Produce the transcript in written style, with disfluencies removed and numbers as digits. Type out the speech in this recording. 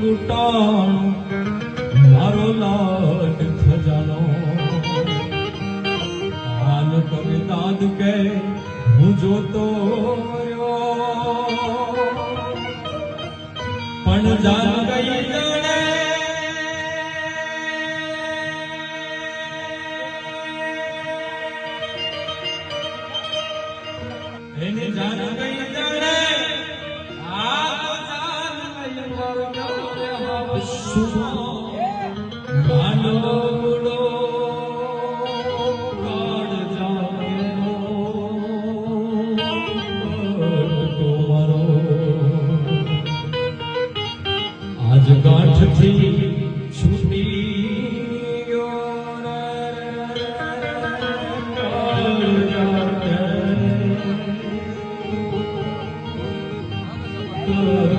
લૂંટાણું મારો લાડ ખજાનો હાલ કરે દાદ કે હું જોતો પણ જાન ગઈ જાણે એની જાન ગઈ જાણે આ જાન ગઈ માનો બુડો કાળ જાગેલો તમારો આજ ગાંઠથી